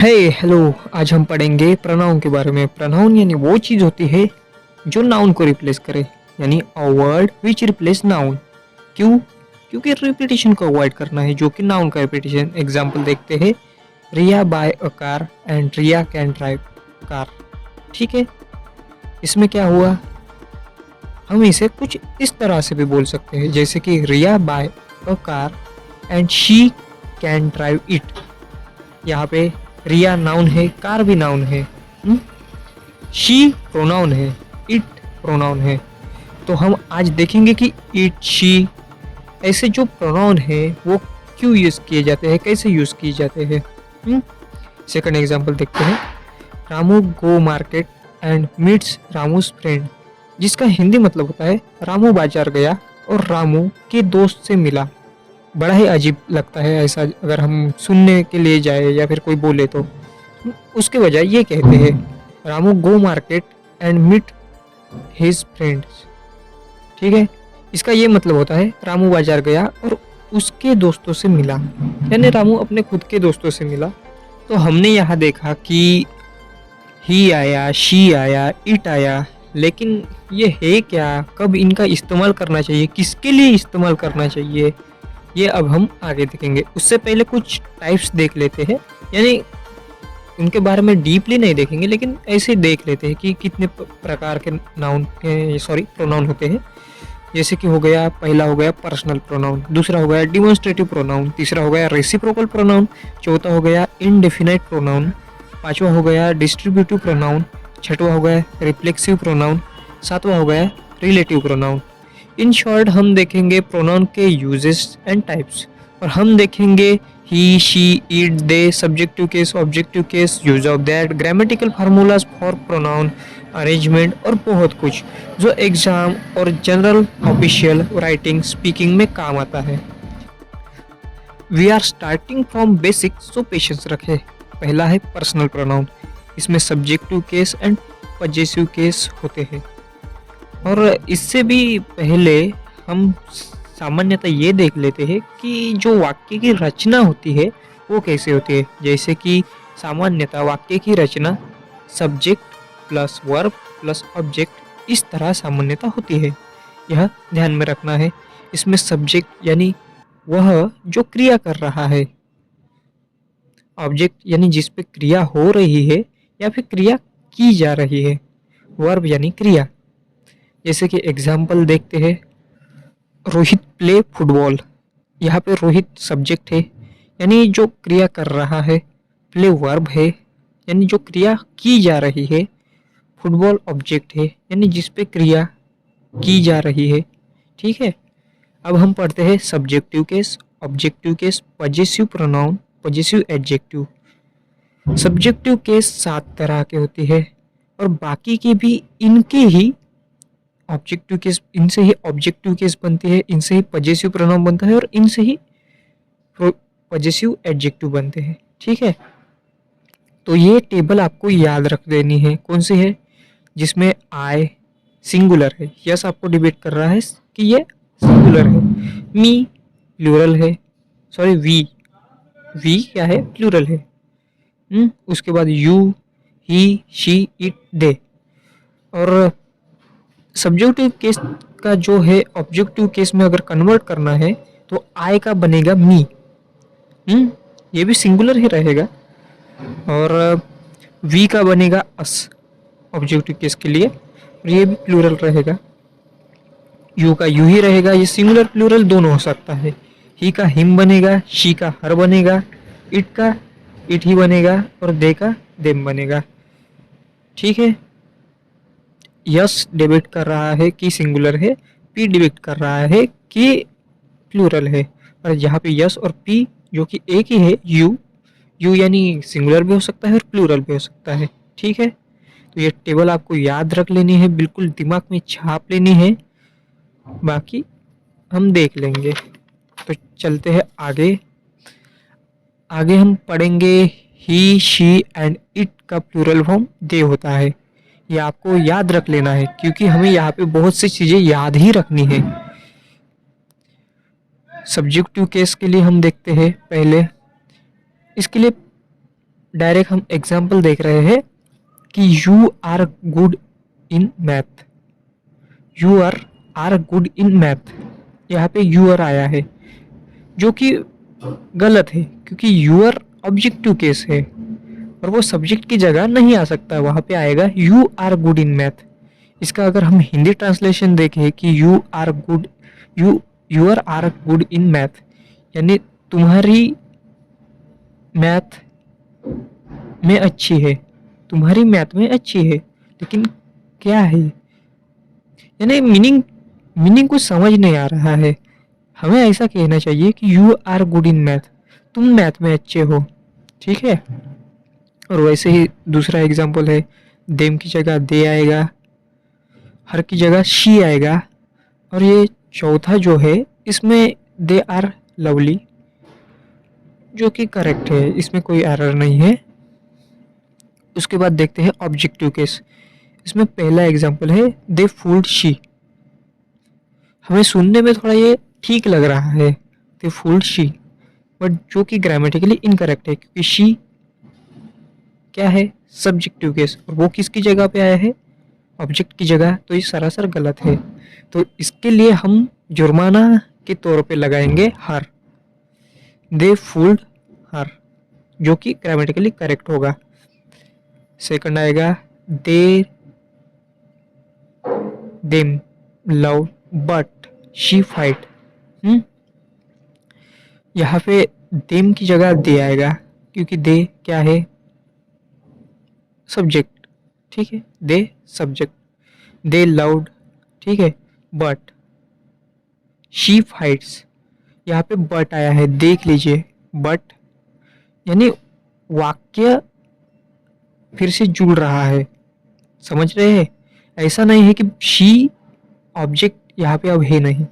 Hello. आज हम पढ़ेंगे प्रोनाउन के बारे में। प्रोनाउन यानी वो चीज़ होती है जो नाउन को रिप्लेस करे, यानी a word which replace noun. क्यों? क्योंकि रिपीटिशन को अवॉइड करना है, जो कि नाउन का रिपीटिशन। एग्जाम्पल देखते हैं, Riya buy a car and Riya can drive car. ठीक है, इसमें क्या हुआ, हम इसे कुछ इस तरह से भी बोल सकते हैं, जैसे कि Riya buy a car and she can drive it. यहाँ पे रिया नाउन है, कार भी नाउन है, शी प्रोनाउन है, इट प्रोनाउन है। तो हम आज देखेंगे कि इट, शी ऐसे जो प्रोनाउन है वो क्यों यूज़ किए जाते हैं, कैसे यूज़ किए जाते हैं। सेकंड एग्जांपल देखते हैं, Ramu go market and meets Ramu's friend, जिसका हिंदी मतलब होता है रामू बाजार गया और रामू के दोस्त से मिला। बड़ा ही अजीब लगता है ऐसा अगर हम सुनने के लिए जाए या फिर कोई बोले तो। उसके बजाय ये कहते हैं, Ramu go market and meet his friends. ठीक है, इसका ये मतलब होता है रामू बाजार गया और उसके दोस्तों से मिला, यानी रामू अपने खुद के दोस्तों से मिला। तो हमने यहाँ देखा कि ही आया, शी आया, इट आया, लेकिन ये है क्या, कब इनका इस्तेमाल करना चाहिए, किसके लिए इस्तेमाल करना चाहिए, ये अब हम आगे देखेंगे। उससे पहले कुछ टाइप्स देख लेते हैं, यानी उनके बारे में डीपली नहीं देखेंगे, लेकिन ऐसे देख लेते हैं कि कितने प्रकार के नाउन प्रोनाउन होते हैं। जैसे कि हो गया, पहला हो गया पर्सनल प्रोनाउन, दूसरा हो गया डिमॉन्स्ट्रेटिव प्रोनाउन, तीसरा हो गया रेसिप्रोकल प्रोनाउन, चौथा हो गया इनडेफिनाइट प्रोनाउन, पांचवा हो गया डिस्ट्रीब्यूटिव प्रोनाउन, छठवा हो गया रिफ्लेक्सिव प्रोनाउन, सातवां हो गया रिलेटिव प्रोनाउन। इन शॉर्ट हम देखेंगे प्रोनाउन के यूजेस एंड टाइप्स, और हम देखेंगे he, she, it, they, subjective case, objective case, use of that, grammatical formulas for pronoun, arrangement और बहुत कुछ जो एग्जाम और जनरल ऑफिशियल राइटिंग स्पीकिंग में काम आता है। We are starting from basic, so patience रखें। पहला है पर्सनल प्रोनाउन, इसमें subjective case and possessive case होते हैं। और इससे भी पहले हम सामान्यतः ये देख लेते हैं कि जो वाक्य की रचना होती है वो कैसे होती है। जैसे कि सामान्यतः वाक्य की रचना subject plus verb plus object इस तरह सामान्यतः होती है, यह ध्यान में रखना है। इसमें सब्जेक्ट यानी वह जो क्रिया कर रहा है, ऑब्जेक्ट यानी जिस पे क्रिया हो रही है या फिर क्रिया की जा रही है, वर्ब यानी क्रिया। जैसे कि एग्जाम्पल देखते हैं, रोहित प्ले फुटबॉल। यहाँ पे रोहित सब्जेक्ट है यानी जो क्रिया कर रहा है, प्ले वर्ब है यानी जो क्रिया की जा रही है, फुटबॉल ऑब्जेक्ट है यानी जिस पे क्रिया की जा रही है। ठीक है, अब हम पढ़ते हैं subjective case, objective case, possessive pronoun, possessive adjective. Subjective case 7 तरह के होती है और बाकी के भी इनके ही ऑब्जेक्टिव केस, इनसे ही ऑब्जेक्टिव केस बनती है, इनसे ही पजेसिव प्रोनाउन बनता है और इनसे ही पजेसिव एडजेक्टिव बनते हैं। ठीक है, तो ये टेबल आपको याद रख देनी है। कौन सी है? जिसमें आई सिंगुलर है, यस आपको डिबेट कर रहा है कि ये सिंगुलर है। मी प्लूरल है, सॉरी वी, वी क्या है? प्लूरल है। उसके बाद यू, ही, शी, इट, दे। और सब्जेक्टिव केस का जो है ऑब्जेक्टिव केस में अगर कन्वर्ट करना है तो आई का बनेगा मी, ये भी सिंगुलर ही रहेगा। और वी का बनेगा अस ऑब्जेक्टिव केस के लिए, और ये भी प्लूरल रहेगा। यू का यू ही रहेगा, ये सिंगुलर प्लूरल दोनों हो सकता है। ही का हिम बनेगा, शी का हर बनेगा, इट का इट ही बनेगा और दे का देम बनेगा। ठीक है, यस डिबेट कर रहा है कि सिंगुलर है, पी डिबेट कर रहा है कि प्लूरल है। और यहाँ पे यस और पी जो कि एक ही है, यू, यू यानी सिंगुलर भी हो सकता है और प्लूरल भी हो सकता है। ठीक है, तो ये टेबल आपको याद रख लेनी है, बिल्कुल दिमाग में छाप लेनी है, बाकी हम देख लेंगे। तो चलते हैं आगे। आगे हम पढ़ेंगे ही, शी एंड इट का प्लूरल फॉर्म दे होता है। ये आपको याद रख लेना है क्योंकि हमें यहाँ पे बहुत सी चीजें याद ही रखनी है। सब्जेक्टिव केस के लिए हम देखते हैं पहले, इसके लिए डायरेक्ट हम एग्जाम्पल देख रहे हैं कि you are good in math, you are good in math, यहाँ पे यू आर आया है जो कि गलत है, क्योंकि यू आर ऑब्जेक्टिव केस है और वो सब्जेक्ट की जगह नहीं आ सकता, वहां पे आएगा you are good in math. इसका अगर हम हिंदी ट्रांसलेशन देखें कि you you are good in math, यानी तुम्हारी मैथ में अच्छी है, तुम्हारी मैथ में अच्छी है, लेकिन क्या है, यानी मीनिंग मीनिंग कुछ समझ नहीं आ रहा है। हमें ऐसा कहना चाहिए कि you are good in math, तुम मैथ में अच्छे हो, ठीक है। और वैसे ही दूसरा एग्जांपल है, देम की जगह दे आएगा, हर की जगह शी आएगा, और ये चौथा जो है इसमें दे आर लवली, जो कि करेक्ट है, इसमें कोई एरर नहीं है। उसके बाद देखते हैं ऑब्जेक्टिव केस। इसमें पहला एग्जांपल है दे फूल्ड शी। हमें सुनने में थोड़ा ये ठीक लग रहा है, दे फूल्ड शी, बट जो कि ग्रामेटिकली इनकरेक्ट है, क्योंकि शी क्या है, सब्जेक्टिव केस, और वो किसकी जगह पे आया है, ऑब्जेक्ट की जगह, तो ये सरासर गलत है। तो इसके लिए हम जुर्माना के तौर पे लगाएंगे हर, दे फूल्ड हर, जो कि ग्रामेटिकली करेक्ट होगा। सेकंड आएगा they them love but she fight. यहाँ पे देम की जगह दे आएगा, क्योंकि दे क्या है, सब्जेक्ट, ठीक है, दे सब्जेक्ट, दे लाउड, ठीक है, बट शी फाइट्स, यहाँ पे बट आया है, देख लीजिए, बट यानी वाक्य फिर से जुड़ रहा है, समझ रहे हैं। ऐसा नहीं है कि शी ऑब्जेक्ट यहाँ पे अब है नहीं,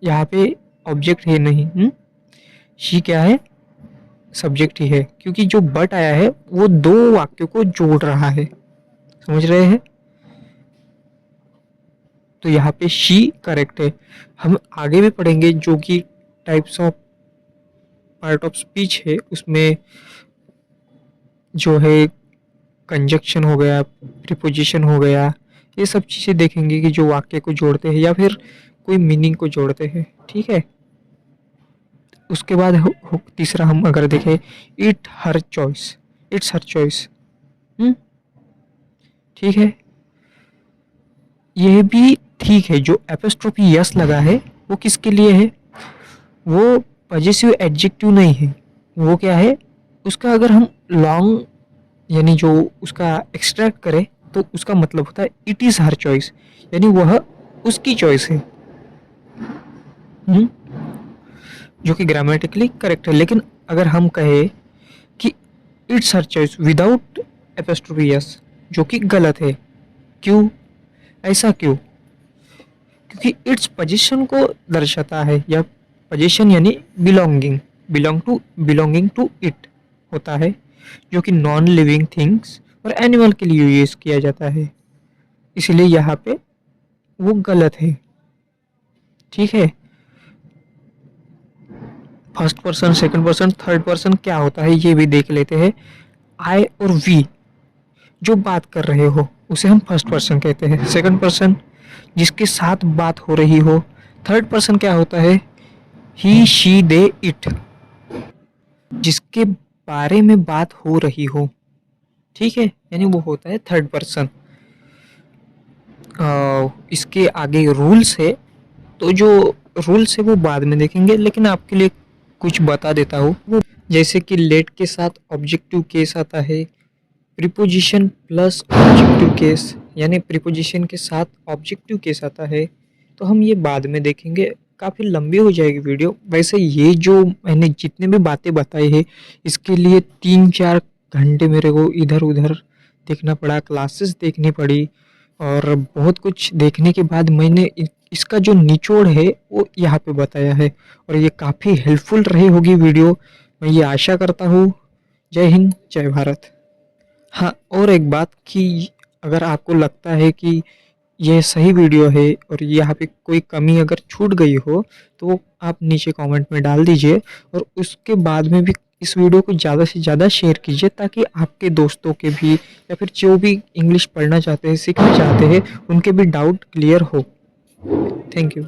यहाँ पे ऑब्जेक्ट है नहीं, शी क्या है, सब्जेक्ट ही है, क्योंकि जो बट आया है वो दो वाक्यों को जोड़ रहा है, समझ रहे हैं। तो यहाँ पे शी करेक्ट है। हम आगे भी पढ़ेंगे जो कि types of part of speech है, उसमें जो है कंजक्शन हो गया, प्रीपोजिशन हो गया, ये सब चीज़ें देखेंगे कि जो वाक्य को जोड़ते हैं या फिर कोई मीनिंग को जोड़ते हैं, ठीक है। उसके बाद तीसरा हम अगर देखें, it her choice, it's her choice, ठीक है, यह भी ठीक है। जो एपोस्ट्रोफी यस लगा है वो किसके लिए है, वो पॉजेसिव एडजेक्टिव नहीं है, वो क्या है, उसका अगर हम लॉन्ग यानी जो उसका एक्सट्रैक्ट करें तो उसका मतलब होता है इट इज हर चॉइस, यानी वह उसकी चॉइस है, जो कि ग्रामेटिकली करेक्ट है। लेकिन अगर हम कहें कि it's her choice without apostrophe yes, जो कि गलत है, क्यों, ऐसा क्यों, क्योंकि इट्स पोजीशन को दर्शाता है, या पोजीशन यानी बिलोंगिंग, बिलोंगिंग टू इट होता है, जो कि नॉन लिविंग थिंग्स और एनिमल के लिए यूज किया जाता है, इसलिए यहाँ पे वो गलत है, ठीक है। First person, second person, third person क्या होता है ये भी देख लेते हैं। आई और वी जो बात कर रहे हो उसे हम फर्स्ट पर्सन कहते हैं, सेकंड पर्सन जिसके साथ बात हो रही हो, थर्ड पर्सन क्या होता है, ही शी दे इट, जिसके बारे में बात हो रही हो, ठीक है, यानी वो होता है थर्ड पर्सन। इसके आगे रूल्स है, तो जो रूल्स है वो बाद में देखेंगे, लेकिन आपके लिए कुछ बता देता हूँ, वो जैसे कि लेट के साथ ऑब्जेक्टिव केस आता है, प्रीपोजिशन प्लस ऑब्जेक्टिव केस, यानी प्रीपोजिशन के साथ ऑब्जेक्टिव केस आता है, तो हम ये बाद में देखेंगे, काफ़ी लंबी हो जाएगी वीडियो। वैसे ये जो मैंने जितने भी बातें बताई है इसके लिए 3-4 घंटे मेरे को इधर उधर देखना पड़ा, क्लासेस देखनी पड़ी, और बहुत कुछ देखने के बाद मैंने इसका जो निचोड़ है वो यहाँ पे बताया है, और ये काफ़ी हेल्पफुल रही होगी वीडियो, मैं ये आशा करता हूँ। जय हिंद, जय भारत। हाँ, और एक बात कि अगर आपको लगता है कि ये सही वीडियो है और यहाँ पे कोई कमी अगर छूट गई हो तो आप नीचे कमेंट में डाल दीजिए और उसके बाद में भी इस वीडियो को ज़्यादा से ज़्यादा शेयर कीजिए ताकि आपके दोस्तों के भी या फिर जो भी इंग्लिश पढ़ना चाहते हैं सीखना चाहते हैं उनके भी डाउट क्लियर हो। Thank you.